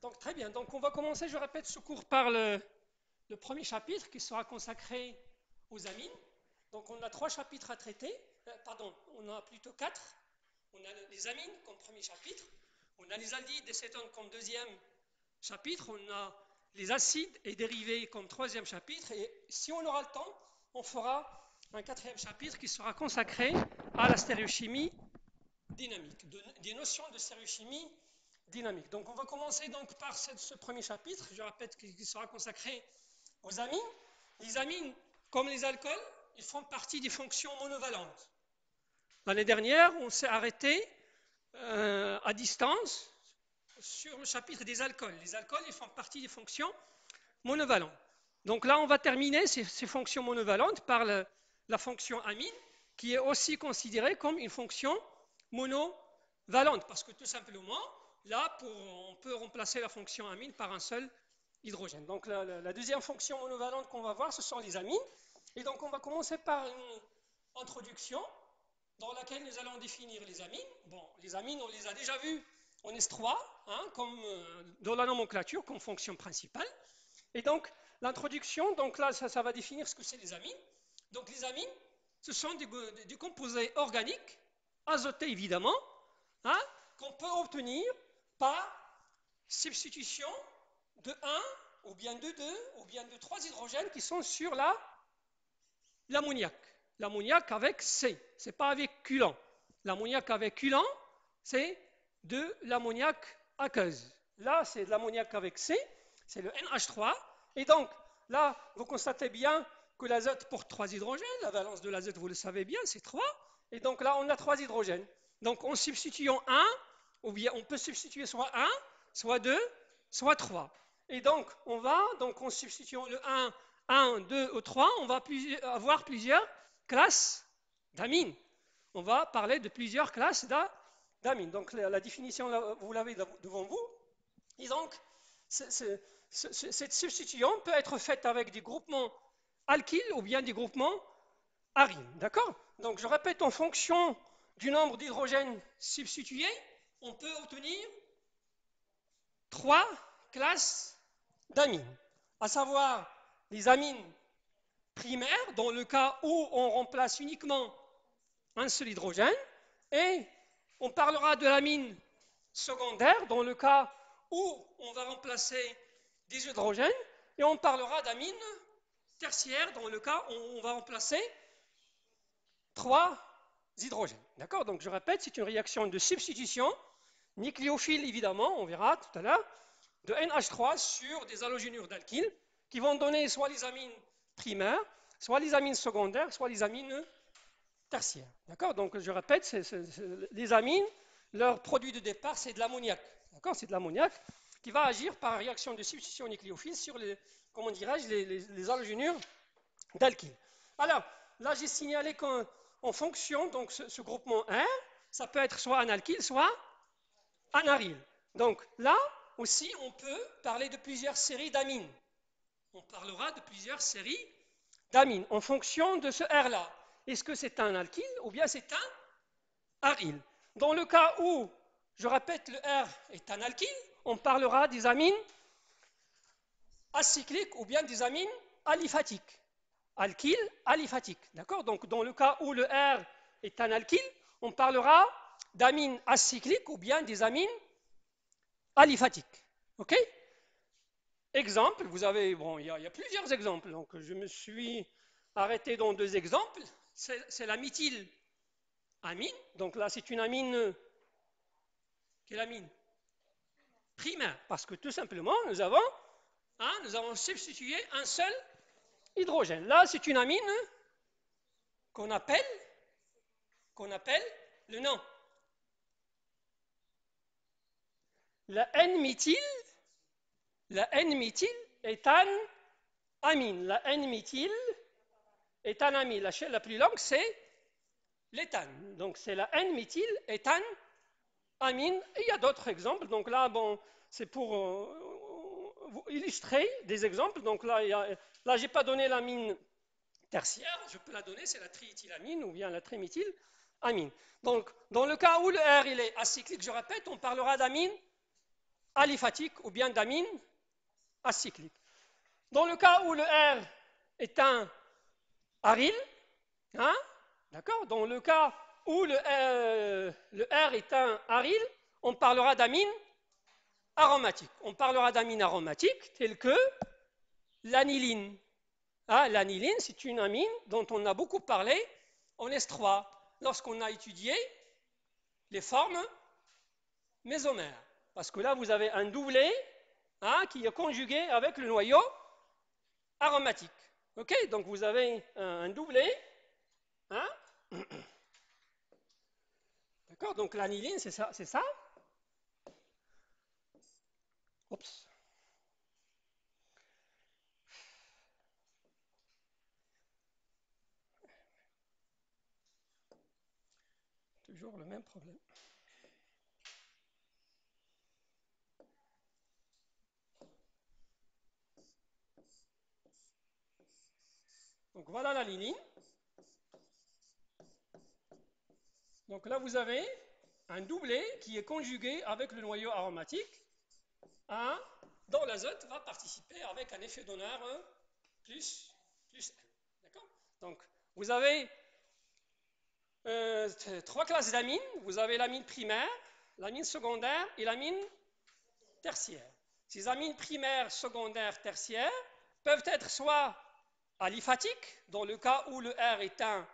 Donc très bien. Donc on va commencer, je répète, ce cours par le premier chapitre qui sera consacré aux amines. Donc on a trois chapitres à traiter. Pardon, on a plutôt quatre. On a les amines comme premier chapitre. On a les aldyles et cétones comme deuxième chapitre. On a les acides et dérivés comme troisième chapitre. Et si on aura le temps, on fera un quatrième chapitre qui sera consacré à la stéréochimie dynamique, des notions de stéréochimie dynamique. Donc on va commencer donc par ce premier chapitre, je répète qu'il sera consacré aux amines. Les amines, comme les alcools, ils font partie des fonctions monovalentes. L'année dernière, on s'est arrêté à distance sur le chapitre des alcools. Les alcools, ils font partie des fonctions monovalentes. Donc là, on va terminer ces fonctions monovalentes par la fonction amine, qui est aussi considérée comme une fonction monovalente, parce que tout simplement, là, on peut remplacer la fonction amine par un seul hydrogène. Donc la deuxième fonction monovalente qu'on va voir, ce sont les amines. Et donc on va commencer par une introduction dans laquelle nous allons définir les amines. Bon, les amines, on les a déjà vues en S3, comme dans la nomenclature, comme fonction principale. Et donc, l'introduction, donc là, ça va définir ce que c'est les amines. Donc les amines, ce sont des composés organiques, azotés évidemment, qu'on peut obtenir par substitution de 1, ou bien de 2, ou bien de 3 hydrogènes qui sont sur l'ammoniac. L'ammoniac avec C, ce n'est pas avec culant. L'ammoniac avec culant, c'est de l'ammoniac aqueuse. Là, c'est de l'ammoniac avec C, c'est le NH3. Et donc, là, vous constatez bien que l'azote porte 3 hydrogènes. La valence de l'azote, vous le savez bien, c'est 3. Et donc là, on a 3 hydrogènes. Donc, en substituant 1, ou bien on peut substituer soit 1, soit 2, soit 3. Et donc, en substituant le 1, 2 ou 3, on va avoir plusieurs classes d'amines. On va parler de plusieurs classes d'amines. Donc, la définition, là, vous l'avez devant vous. Et donc, cette substitution peut être faite avec des groupements alkyles ou bien des groupements aryles. D'accord? Donc, je répète, en fonction du nombre d'hydrogènes substitués, on peut obtenir 3 classes d'amines, à savoir les amines primaires, dans le cas où on remplace uniquement un seul hydrogène, et on parlera de l'amine secondaire, dans le cas où on va remplacer des hydrogènes, et on parlera d'amine tertiaire, dans le cas où on va remplacer 3 hydrogènes. D'accord? Donc je répète, c'est une réaction de substitution, nucléophile évidemment, on verra tout à l'heure, de NH3 sur des halogénures d'alkyle, qui vont donner soit les amines primaires, soit les amines secondaires, soit les amines tertiaires. D'accord? Donc je répète, les amines, leur produit de départ, c'est de l'ammoniac. D'accord? C'est de l'ammoniac qui va agir par réaction de substitution nucléophile sur les halogénures d'alkyle. Alors, là j'ai signalé qu'en fonction, donc ce groupement R, ça peut être soit un alkyle, soit un aryle. Donc là aussi, on peut parler de plusieurs séries d'amines. On parlera de plusieurs séries d'amines en fonction de ce R-là. Est-ce que c'est un alkyle ou bien c'est un aryle? Dans le cas où, je répète, le R est un alkyle, on parlera des amines acycliques ou bien des amines aliphatiques. Alkyle, aliphatique. D'accord? Donc, dans le cas où le R est un alkyle, on parlera d'amines acycliques ou bien des amines aliphatiques. OK? Exemple, vous avez, bon, il y a plusieurs exemples. Donc, je me suis arrêté dans 2 exemples. C'est la méthylamine. Donc là, c'est une amine. Quelle amine? Primaire. Parce que tout simplement, nous avons substitué un seul hydrogène. Là, c'est une amine qu'on appelle le nom. La N-méthyle est un amine. La N-méthyle est un amine. La chaîne la plus longue, c'est l'éthane. Donc, c'est la N-méthyléthane amine. Et il y a d'autres exemples. Donc là, bon, c'est pour vous illustrer des exemples. Donc là, je n'ai pas donné l'amine tertiaire. Je peux la donner, c'est la triéthylamine ou bien la triméthylamine. Donc, dans le cas où le R il est acyclique, je répète, on parlera d'amine aliphatique ou bien d'amine acyclique. Dans le cas où le R est un aryl, hein, d'accord? Dans le cas où le R est un aryl, on parlera d'amine aromatique. On parlera d'amine aromatique telle que l'aniline. Ah, l'aniline, c'est une amine dont on a beaucoup parlé en S3 lorsqu'on a étudié les formes mésomères. Parce que là, vous avez un doublet, hein, qui est conjugué avec le noyau aromatique. Ok, donc vous avez un doublet, hein. D'accord, donc l'aniline, c'est ça, c'est ça. Oups. Toujours le même problème. Donc voilà l'aniline. Donc là, vous avez un doublet qui est conjugué avec le noyau aromatique, hein, dont l'azote va participer avec un effet d'honneur plus, plus 1. D'accord? Donc, vous avez trois classes d'amines. Vous avez l'amine primaire, l'amine secondaire et l'amine tertiaire. Ces amines primaires, secondaires, tertiaires peuvent être soit aliphatiques, dans le cas où le R est un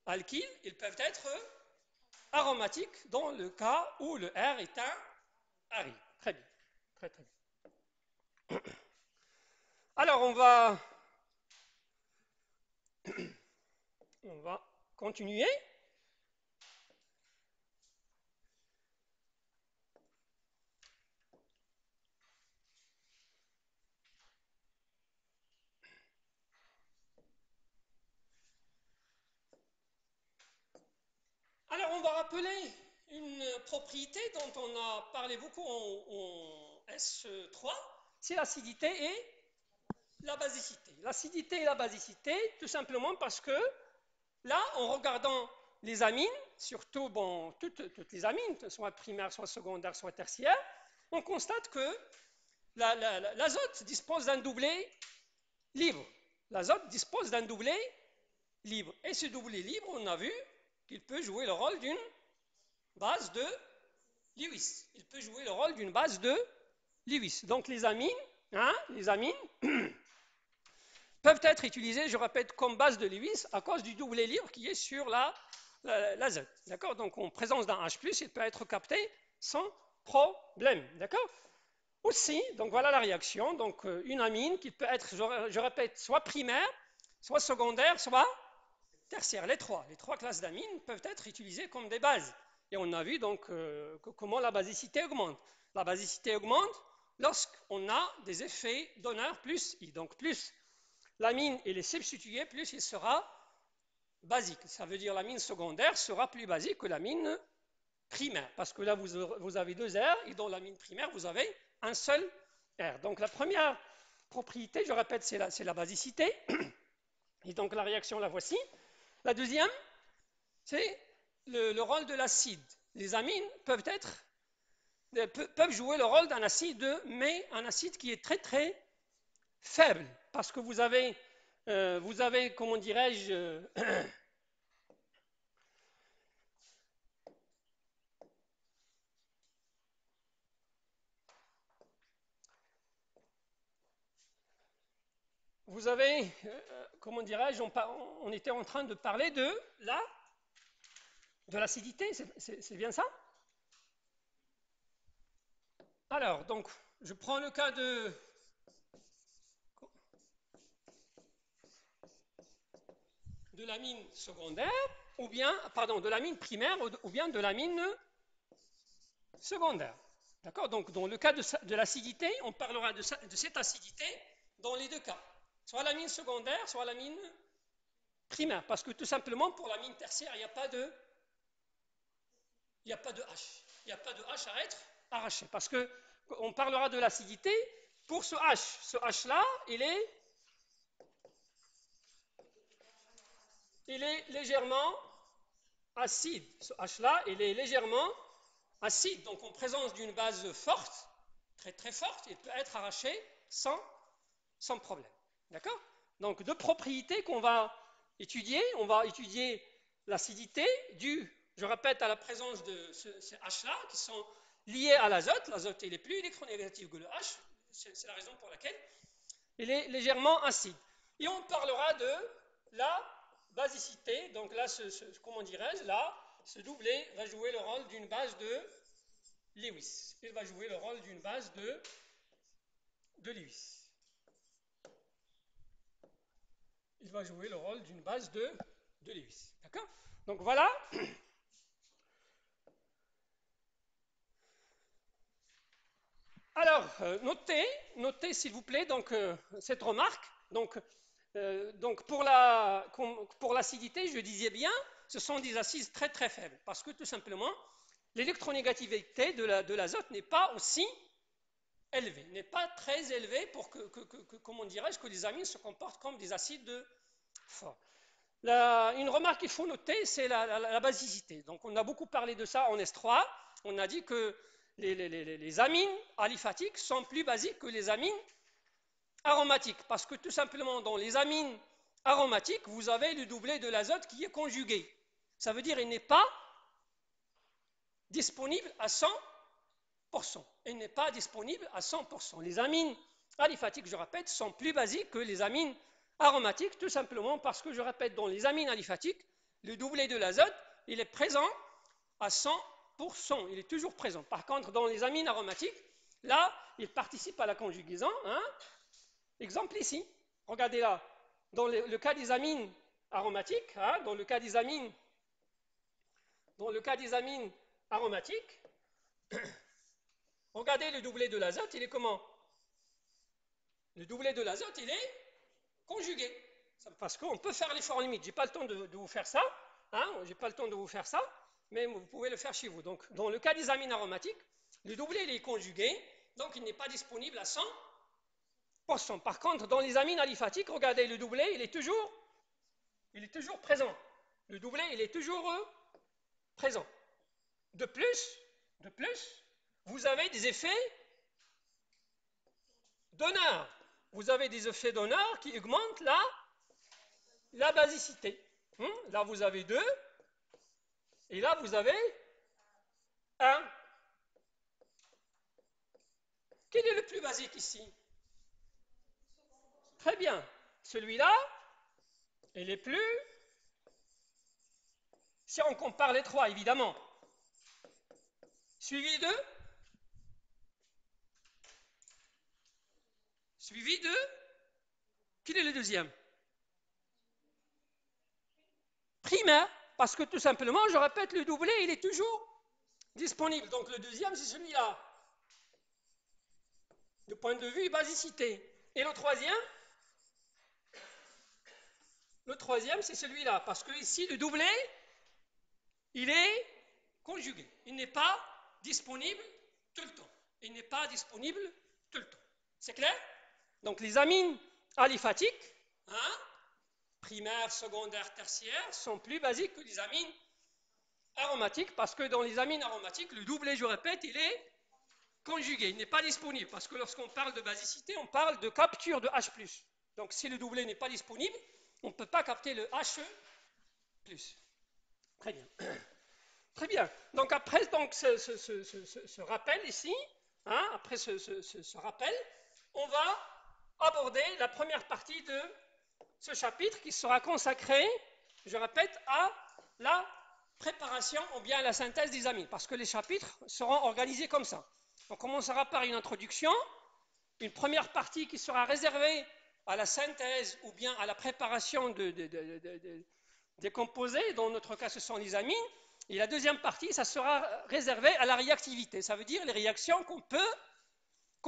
alkyle, ils peuvent être aromatiques, dans le cas où le R est un aride. Très bien, très très bien. Alors on va continuer. Alors, on va rappeler une propriété dont on a parlé beaucoup en S3, c'est l'acidité et la basicité. L'acidité et la basicité, tout simplement parce que là, en regardant les amines, surtout bon, toutes les amines, soit primaires, soit secondaires, soit tertiaires, on constate que l'azote dispose d'un doublet libre. L'azote dispose d'un doublet libre. Et ce doublet libre, on a vu qu'il peut jouer le rôle d'une base de Lewis. Il peut jouer le rôle d'une base de Lewis. Donc les amines, hein, peuvent être utilisées, je répète, comme base de Lewis à cause du doublet libre qui est sur l'azote. D'accord? Donc en présence d'un H+, il peut être capté sans problème. D'accord? Aussi, donc voilà la réaction. Donc une amine qui peut être, je répète, soit primaire, soit secondaire, soit tertiaire. Les trois classes d'amines peuvent être utilisées comme des bases. Et on a vu donc comment la basicité augmente. La basicité augmente lorsqu'on a des effets donneurs plus I. Donc plus l'amine est substituée, plus il sera basique. Ça veut dire que l'amine secondaire sera plus basique que l'amine primaire. Parce que là, vous avez deux R et dans l'amine primaire, vous avez un seul R. Donc la première propriété, je répète, c'est la basicité. Et donc la réaction, la voici. La deuxième, c'est le rôle de l'acide. Les amines peuvent jouer le rôle d'un acide, mais un acide qui est très très faible, parce que vous avez comment dirais-je, vous avez, comment dirais-je, on était en train de parler de l'acidité, c'est bien ça? Alors, donc, je prends le cas de l'amine secondaire, ou bien, pardon, de l'amine primaire, ou bien de l'amine secondaire. D'accord? Donc, dans le cas de l'acidité, on parlera de cette acidité dans les deux cas. Soit l'amine secondaire, soit l'amine primaire. Parce que tout simplement, pour l'amine tertiaire, il n'y a pas de H. Il n'y a pas de H à être arraché. Parce qu'on parlera de l'acidité pour ce H. Ce H-là, il est légèrement acide. Ce H-là, il est légèrement acide. Donc, en présence d'une base forte, très forte, il peut être arraché sans problème. D'accord? Donc, deux propriétés qu'on va étudier. On va étudier l'acidité due, je répète, à la présence de ces H-là qui sont liés à l'azote. L'azote, il est plus électronégatif que le H. C'est la raison pour laquelle il est légèrement acide. Et on parlera de la basicité. Donc là, comment dirais-je, là, ce doublé va jouer le rôle d'une base de Lewis. Il va jouer le rôle d'une base de Lewis. Il va jouer le rôle d'une base de Lewis. D'accord? Donc voilà. Alors, notez s'il vous plaît donc, cette remarque. Donc pour l'acidité, je disais bien, ce sont des acides très très faibles. Parce que tout simplement, l'électronégativité de l'azote n'est pas aussi élevée, n'est pas très élevée pour comment dirais-je, que les amines se comportent comme des acides forts. Une remarque qu'il faut noter, c'est la basicité. Donc on a beaucoup parlé de ça en S3. On a dit que les amines aliphatiques sont plus basiques que les amines aromatiques. Parce que tout simplement, dans les amines aromatiques, vous avez le doublé de l'azote qui est conjugué. Ça veut dire qu'il n'est pas disponible à 100%. Il n'est pas disponible à 100%. Les amines aliphatiques, je répète, sont plus basiques que les amines aromatiques, tout simplement parce que, je répète, dans les amines aliphatiques, le doublé de l'azote, il est présent à 100%. Il est toujours présent. Par contre, dans les amines aromatiques, là, il participe à la conjugaison. Hein. Exemple ici. Regardez là. Dans le cas des amines aromatiques, hein, dans le cas des amines aromatiques, regardez le doublé de l'azote, il est comment? Le doublé de l'azote, il est conjugué. Parce qu'on peut faire l'effort limite. Je n'ai pas le temps de vous faire ça. Hein, j'ai pas le temps de vous faire ça, mais vous pouvez le faire chez vous. Donc, dans le cas des amines aromatiques, le doublé il est conjugué, donc il n'est pas disponible à 100%. Par contre, dans les amines aliphatiques, regardez, le doublé, il est toujours présent. Le doublé, il est toujours présent. De plus, vous avez des effets donneurs. Vous avez des effets donneurs qui augmentent la basicité. Là, vous avez 2, et là, vous avez 1. Quel est le plus basique ici? Très bien. Celui-là, il est plus... Si on compare les 3, évidemment. Suivi de... Quel est le deuxième? Primaire, parce que tout simplement, je répète, le doublé, il est toujours disponible. Donc le deuxième, c'est celui-là. Du point de vue basicité. Et le troisième, c'est celui-là. Parce que ici, le doublé, il est conjugué. Il n'est pas disponible tout le temps. C'est clair? Donc les amines aliphatiques, primaires, secondaires, tertiaires, sont plus basiques que les amines aromatiques, parce que dans les amines aromatiques, le doublé, je répète, il est conjugué, il n'est pas disponible, parce que lorsqu'on parle de basicité, on parle de capture de H+. Donc si le doublé n'est pas disponible, on ne peut pas capter le He+. Très bien. Très bien. Donc après ce rappel ici, après ce rappel, on va aborder la première partie de ce chapitre qui sera consacré, je répète, à la préparation ou bien à la synthèse des amines, parce que les chapitres seront organisés comme ça. On commencera par une introduction, une première partie qui sera réservée à la synthèse ou bien à la préparation des composés, dans notre cas ce sont les amines, et la deuxième partie, ça sera réservé à la réactivité, ça veut dire les réactions qu'on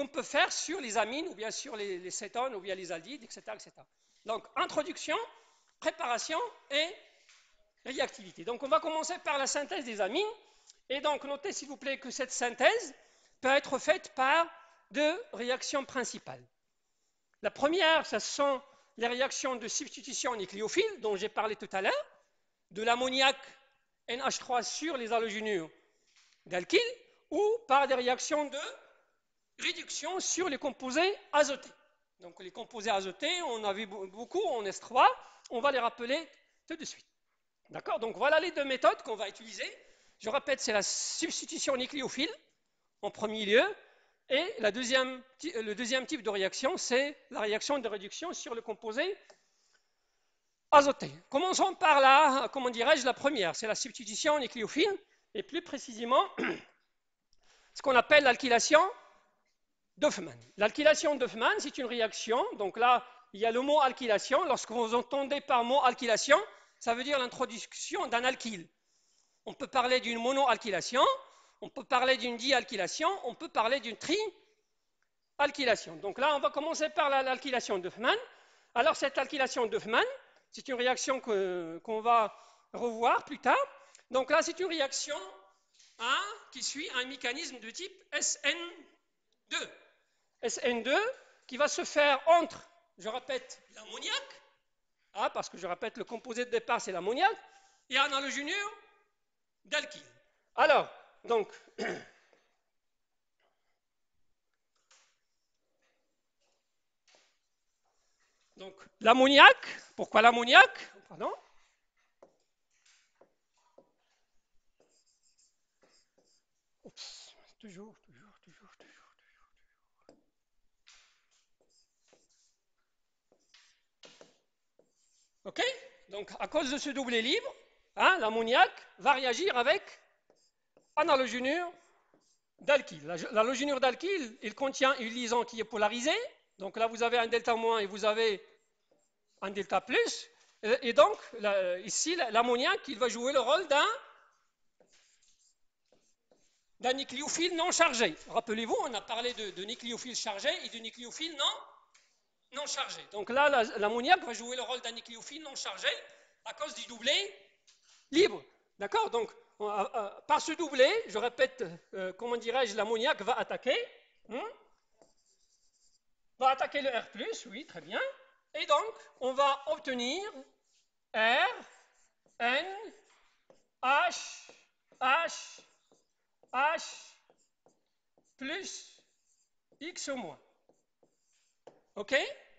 peut faire sur les amines ou bien sur les cétones ou bien les aldyles, etc., etc. Donc, introduction, préparation et réactivité. Donc, on va commencer par la synthèse des amines. Et donc, notez s'il vous plaît que cette synthèse peut être faite par 2 réactions principales. La première, ce sont les réactions de substitution nucléophile dont j'ai parlé tout à l'heure, de l'ammoniac NH3 sur les halogénures d'alkyle, ou par des réactions de réduction sur les composés azotés. Donc les composés azotés, on a vu beaucoup en S3, on va les rappeler tout de suite. D'accord? Donc voilà les deux méthodes qu'on va utiliser. Je répète, c'est la substitution nucléophile en premier lieu, et le deuxième type de réaction, c'est la réaction de réduction sur le composé azoté. Commençons par la, comment dirais-je, la première, c'est la substitution nucléophile, et plus précisément, ce qu'on appelle l'alkylation d'Hoffmann. L'alkylation d'Hoffmann, c'est une réaction, donc là, il y a le mot alkylation. Lorsque vous entendez par mot alkylation, ça veut dire l'introduction d'un alkyle. On peut parler d'une monoalkylation, on peut parler d'une dialkylation, on peut parler d'une trialkylation. Donc là, on va commencer par l'alkylation d'Hoffmann. Alors, cette alkylation d'Hoffmann, c'est une réaction qu'on va revoir plus tard. Donc là, c'est une réaction qui suit un mécanisme de type SN2. SN2 qui va se faire entre, je répète, l'ammoniac, parce que je répète, le composé de départ, c'est l'ammoniac, et un halogénure d'alkyle. Alors, donc, l'ammoniac, pourquoi l'ammoniac? Pardon. Oups, toujours. OK? Donc, à cause de ce doublé libre, l'ammoniac va réagir avec un halogénure d'alkyle. L'halogénure d'alkyle, il contient une liaison qui est polarisée. Donc là, vous avez un delta moins et vous avez un delta plus. Et donc, ici, l'ammoniac, il va jouer le rôle d'un nucléophile non chargé. Rappelez-vous, on a parlé de nucléophile chargé et de nucléophile non chargé. Donc là, l'ammoniac va jouer le rôle d'un nucléophile non chargé à cause du doublé libre. D'accord? Donc, par ce doublé, je répète, comment dirais-je, l'ammoniac va attaquer le R+, oui, très bien. Et donc, on va obtenir R, N, H, H, H, plus X au moins. OK?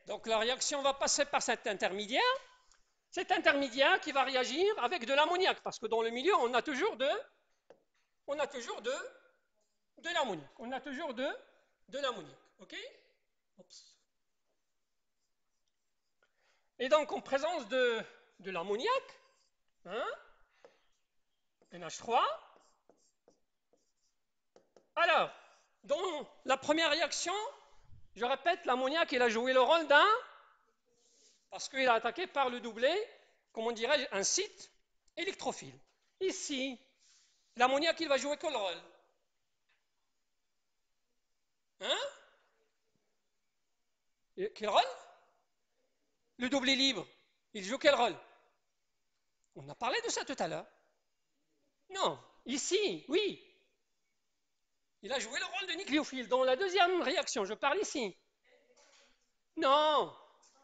Donc, la réaction va passer par cet intermédiaire. Cet intermédiaire qui va réagir avec de l'ammoniac, parce que dans le milieu, on a toujours de l'ammoniac. On a toujours de l'ammoniac. OK? Oups. Et donc, en présence de l'ammoniac, NH3, alors, dans la première réaction, je répète, l'ammoniac, il a joué le rôle d'un, parce qu'il a attaqué par le doublé, comment dirais-je, un site électrophile. Ici, l'ammoniac, il va jouer quel rôle? Quel rôle? Le doublé libre, il joue quel rôle? On a parlé de ça tout à l'heure. Non, ici, oui. Il a joué le rôle de nucléophile. Dans la deuxième réaction, je parle ici. Non,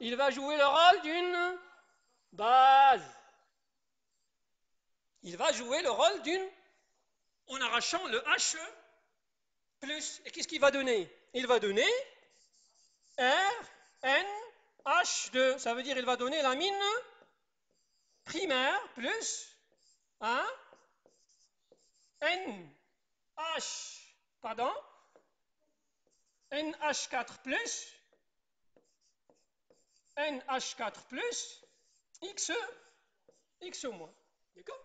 il va jouer le rôle d'une base. Il va jouer le rôle d'une, en arrachant le H plus. Et qu'est-ce qu'il va donner? Il va donner R, N, H2. Ça veut dire qu'il va donner l'amine primaire plus NH4 plus NH4 plus X au moins. D'accord?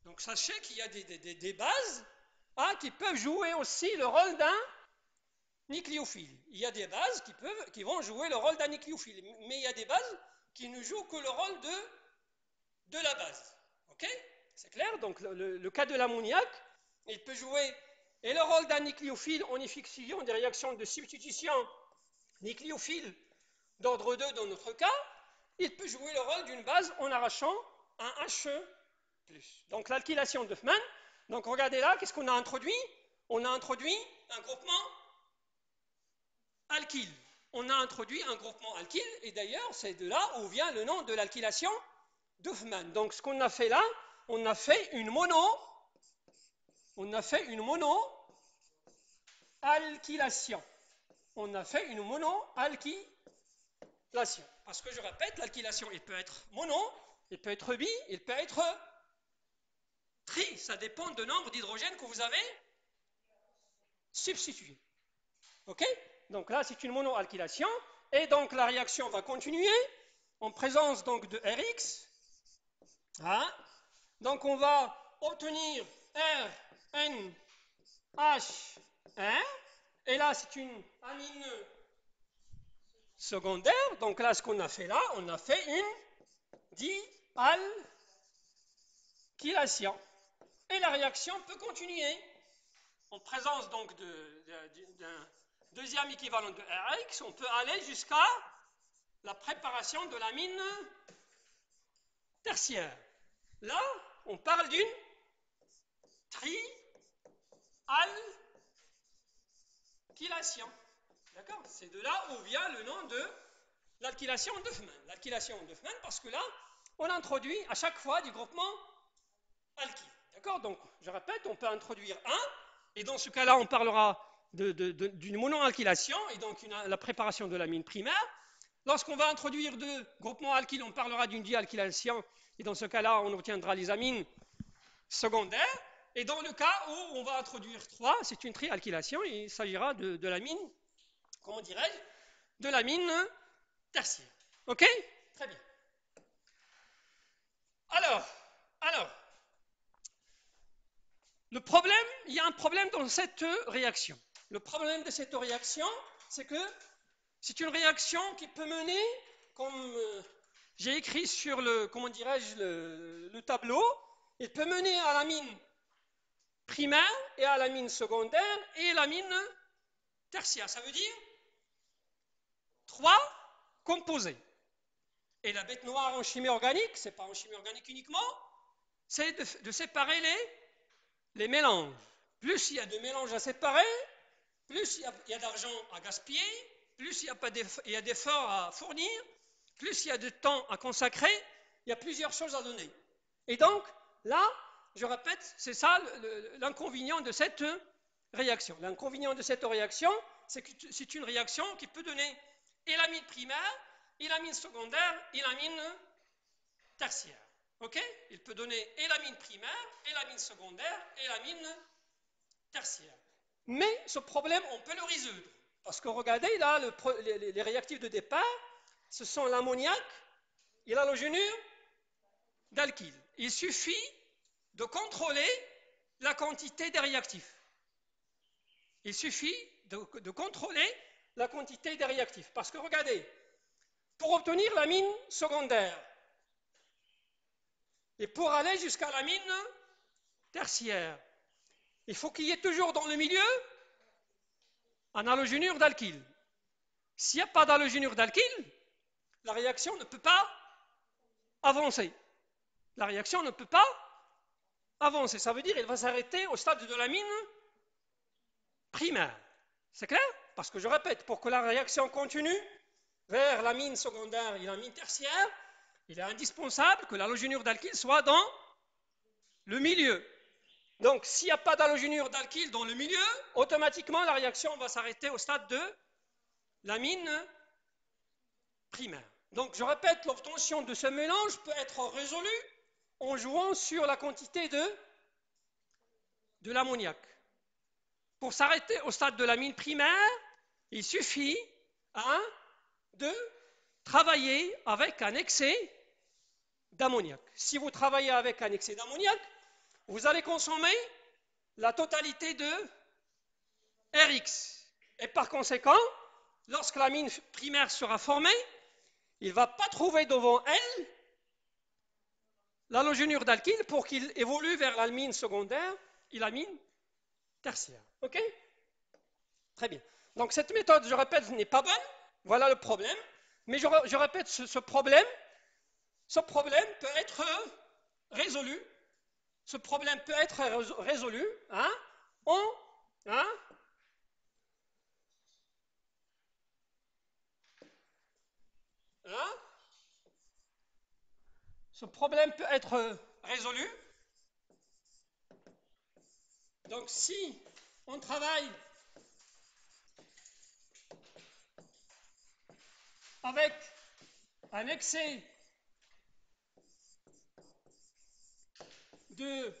Donc sachez qu'il y a des bases qui peuvent jouer aussi le rôle d'un nucléophile. Il y a des bases qui vont jouer le rôle d'un nucléophile, mais il y a des bases qui ne jouent que le rôle de la base. Ok? C'est clair? Donc le cas de l'ammoniac, il peut jouer et le rôle d'un nucléophile en effectuant des réactions de substitution nucléophile d'ordre 2 dans notre cas, il peut jouer le rôle d'une base en arrachant un He+. Donc l'alkylation d'Hoffmann, donc regardez là, qu'est-ce qu'on a introduit? On a introduit un groupement alkyle. On a introduit un groupement alkyle, et d'ailleurs, c'est de là où vient le nom de l'alkylation d'Hoffmann. Donc ce qu'on a fait là, on a fait une mono-alkylation. on a fait une monoalkylation. Parce que je répète, l'alkylation, il peut être mono, il peut être bi, il peut être tri. Ça dépend du nombre d'hydrogènes que vous avez substitué. OK? Donc là, c'est une monoalkylation. Et donc la réaction va continuer en présence donc de Rx. Hein? Donc on va obtenir RNH1. Et là, c'est une amine secondaire. Donc là, ce qu'on a fait là, on a fait une dialkylation. Et la réaction peut continuer en présence donc d'un deuxième équivalent de Rx. On peut aller jusqu'à la préparation de l'amine tertiaire. Là, on parle d'une trialkylation. D'accord? C'est de là où vient le nom de l'alkylation d'Huffman. L'alkylation d'Huffman parce que là, on introduit à chaque fois du groupement alkyle. D'accord? Donc, je répète, on peut introduire un, et dans ce cas-là, on parlera d'une monoalkylation, et donc la préparation de l'amine primaire. Lorsqu'on va introduire deux groupements alkyles, on parlera d'une dialkylation, et dans ce cas-là, on obtiendra les amines secondaires. Et dans le cas où on va introduire trois, c'est une trialkylation, et il s'agira de l'amine, comment dirais-je, de l'amine tertiaire. OK? Très bien. Alors, le problème, il y a un problème dans cette réaction. Le problème de cette réaction, c'est que c'est une réaction qui peut mener, comme j'ai écrit sur le, comment dirais-je, le tableau, il peut mener à l'amine primaire et à l'amine secondaire et l'amine tertiaire. Ça veut dire trois composés. Et la bête noire en chimie organique, c'est pas en chimie organique uniquement, c'est de séparer les mélanges. Plus il y a de mélanges à séparer, plus il y a d'argent à gaspiller, plus il y a d'efforts à fournir, plus il y a de temps à consacrer, il y a plusieurs choses à donner. Et donc, là, je répète, c'est ça l'inconvénient de cette réaction. L'inconvénient de cette réaction, c'est que c'est une réaction qui peut donner et l'amine primaire, et l'amine secondaire, et l'amine tertiaire. OK? Il peut donner et l'amine primaire, et l'amine secondaire, et l'amine tertiaire. Mais ce problème, on peut le résoudre. Parce que regardez, là, les réactifs de départ, ce sont l'ammoniac et l'halogénure d'alkyle. Il suffit de contrôler la quantité des réactifs. Il suffit de contrôler la quantité des réactifs. Parce que regardez, pour obtenir l'amine secondaire et pour aller jusqu'à l'amine tertiaire, il faut qu'il y ait toujours dans le milieu un halogénure d'alkyle. S'il n'y a pas d'halogénure d'alkyle, la réaction ne peut pas avancer. La réaction ne peut pas avancer. Ça veut dire qu'elle va s'arrêter au stade de l'amine primaire. C'est clair? Parce que je répète, pour que la réaction continue vers l'amine secondaire et l'amine tertiaire, il est indispensable que l'halogénure d'alkyle soit dans le milieu. Donc, s'il n'y a pas d'halogénure d'alkyle dans le milieu, automatiquement, la réaction va s'arrêter au stade de l'amine primaire. Donc, je répète, l'obtention de ce mélange peut être résolue en jouant sur la quantité de l'ammoniac. Pour s'arrêter au stade de l'amine primaire, il suffit de travailler avec un excès d'ammoniac. Si vous travaillez avec un excès d'ammoniac, vous allez consommer la totalité de Rx. Et par conséquent, lorsque l'amine primaire sera formée, il ne va pas trouver devant elle l'halogénure d'alkyle pour qu'il évolue vers l'amine secondaire et l'amine tertiaire. OK? Très bien. Donc cette méthode, je répète, n'est pas bonne. Voilà le problème. Mais je répète, ce problème peut être résolu. Ce problème peut être résolu ce problème peut être résolu. Donc si on travaille avec un excès de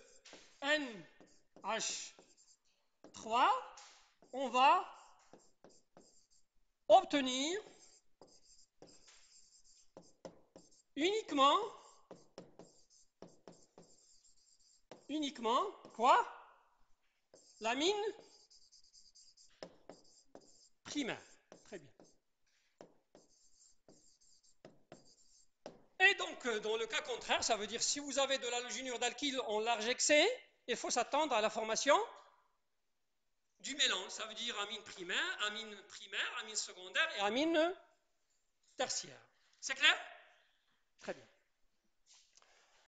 NH3, on va obtenir uniquement quoi? L'amine primaire. Très bien. Et donc, dans le cas contraire, ça veut dire si vous avez de l'halogénure d'alkyle en large excès, il faut s'attendre à la formation du mélange. Ça veut dire amine primaire, amine secondaire et amine tertiaire. C'est clair? Très bien.